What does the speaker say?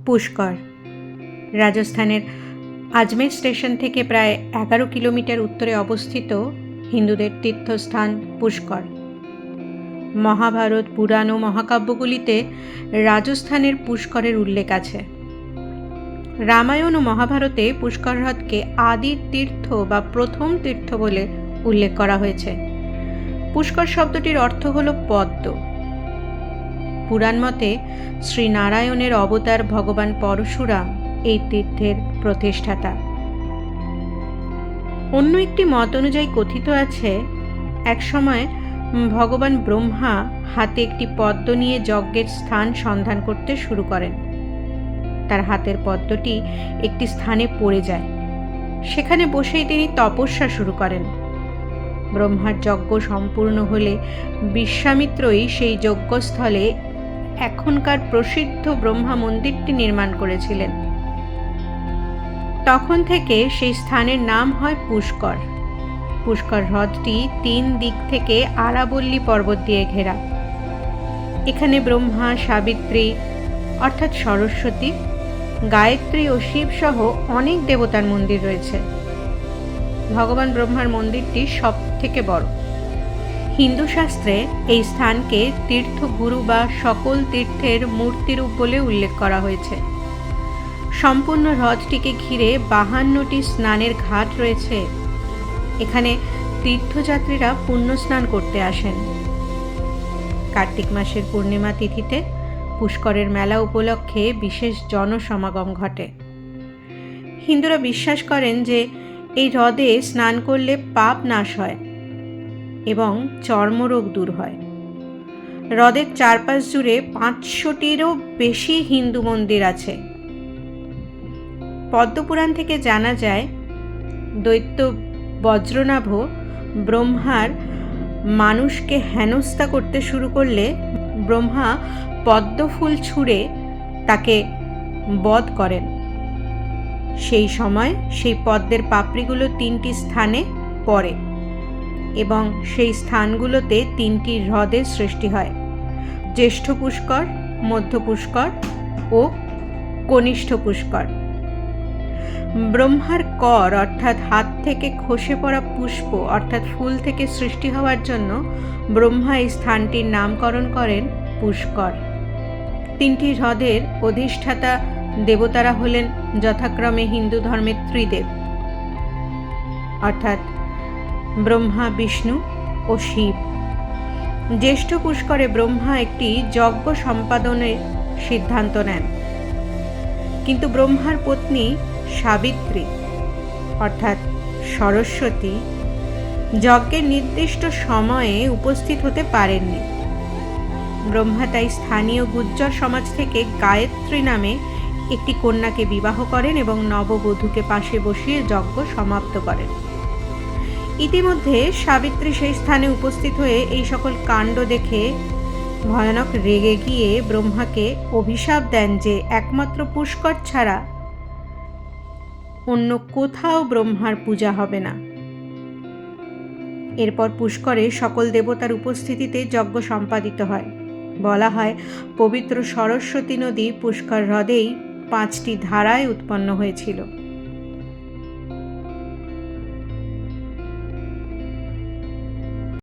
পুষ্কর রাজস্থানের আজমের স্টেশন থেকে প্রায় 11 কিলোমিটার উত্তরে অবস্থিত হিন্দুদের তীর্থস্থান পুষ্কর। মহাভারত, পুরাণ ও মহাকাব্যগুলিতে রাজস্থানের পুষ্করের উল্লেখ আছে। রামায়ণ ও মহাভারতে পুষ্কর হ্রদকে আদি তীর্থ বা প্রথম তীর্থ বলে উল্লেখ করা হয়েছে। পুষ্কর শব্দটির অর্থ হল পদ্ম। পুরাণ মতে শ্রীনারায়ণের অবতার ভগবান পরশুরাম এই তীর্থের প্রতিষ্ঠাতা। অন্য একটি মত অনুযায়ী কথিত আছে, একসময় ভগবান ব্রহ্মা হাতে একটি পদ্ম নিয়ে যজ্ঞের স্থান সন্ধান করতে শুরু করেন। তার হাতের পদ্মটি একটি স্থানে পড়ে যায়। সেখানে বসেই তিনি তপস্যা শুরু করেন। ব্রহ্মার যজ্ঞ সম্পূর্ণ হলে বিশ্বামিত্রই সেই যজ্ঞস্থলে এখনকার প্রসিদ্ধ ব্রহ্মা মন্দিরটি নির্মাণ করেছিলেন। তখন থেকে সেই স্থানের নাম হয় পুষ্কর। পুষ্কর হ্রদটি 3 দিক থেকে আরাবল্লী পর্বত দিয়ে ঘেরা। এখানে ব্রহ্মা, সাবিত্রী অর্থাৎ সরস্বতী, গায়ত্রী ও শিব সহ অনেক দেবতার মন্দির রয়েছে। ভগবান ব্রহ্মার মন্দিরটি সব থেকে বড়। হিন্দু শাস্ত্রে এই স্থানকে তীর্থগুরু বা সকল তীর্থের মূর্তিরূপ বলে উল্লেখ করা হয়েছে। সম্পূর্ণ হ্রদটিকে ঘিরে 52টি স্নানের ঘাট রয়েছে। এখানে তীর্থযাত্রীরা পুণ্য স্নান করতে আসেন। কার্তিক মাসের পূর্ণিমা তিথিতে পুষ্করের মেলা উপলক্ষে বিশেষ জনসমাগম ঘটে। হিন্দুরা বিশ্বাস করেন যে এই হ্রদে স্নান করলে পাপ নাশ হয় এবং চর্মরোগ দূর হয়। হ্রদের চারপাশ জুড়ে 500টিরও বেশি হিন্দু মন্দির আছে। পদ্মপুরাণ থেকে জানা যায়, দৈত্য বজ্রনাভ ব্রহ্মার মানুষকে হেনস্থা করতে শুরু করলে ব্রহ্মা পদ্মফুল ছুঁড়ে তাকে বধ করেন। সেই সময় সেই পদ্মের পাপড়িগুলো 3টি স্থানে পড়ে এবং সেই স্থানগুলোতে 3টি হ্রদের সৃষ্টি হয়: জ্যেষ্ঠ পুষ্কর, মধ্য পুষ্কর ও কনিষ্ঠ পুষ্কর। ব্রহ্মার কর অর্থাৎ হাত থেকে খসে পড়া পুষ্প অর্থাৎ ফুল থেকে সৃষ্টি হওয়ার জন্য ব্রহ্মা এই স্থানটির নামকরণ করেন পুষ্কর। 3টি হ্রদের অধিষ্ঠাতা দেবতারা হলেন যথাক্রমে হিন্দু ধর্মের ত্রিদেব অর্থাৎ ব্রহ্মা, বিষ্ণু ও শিব। জ্যেষ্ঠ পুষ্করে ব্রহ্মা একটি যজ্ঞ সম্পাদনের সিদ্ধান্ত নেন, কিন্তু ব্রহ্মার পত্নী সাবিত্রী অর্থাৎ সরস্বতী যজ্ঞের নির্দিষ্ট সময়ে উপস্থিত হতে পারেননি। ব্রহ্মা তাই স্থানীয় গুজ্জর সমাজ থেকে গায়ত্রী নামে একটি কন্যাকে বিবাহ করেন এবং নববধূকে পাশে বসিয়ে যজ্ঞ সমাপ্ত করেন। ইতিমধ্যে সাবিত্রী সেই স্থানে উপস্থিত হয়ে এই সকল কাণ্ড দেখে ভয়ানক রেগে গিয়ে ব্রহ্মাকে অভিশাপ দেন যে একমাত্র পুষ্কর ছাড়া অন্য কোথাও ব্রহ্মার পূজা হবে না। এরপর পুষ্করে সকল দেবতার উপস্থিতিতে যজ্ঞ সম্পাদিত হয়। বলা হয়, পবিত্র সরস্বতী নদী পুষ্কর হ্রদেই 5টি ধারায় উৎপন্ন হয়েছিল।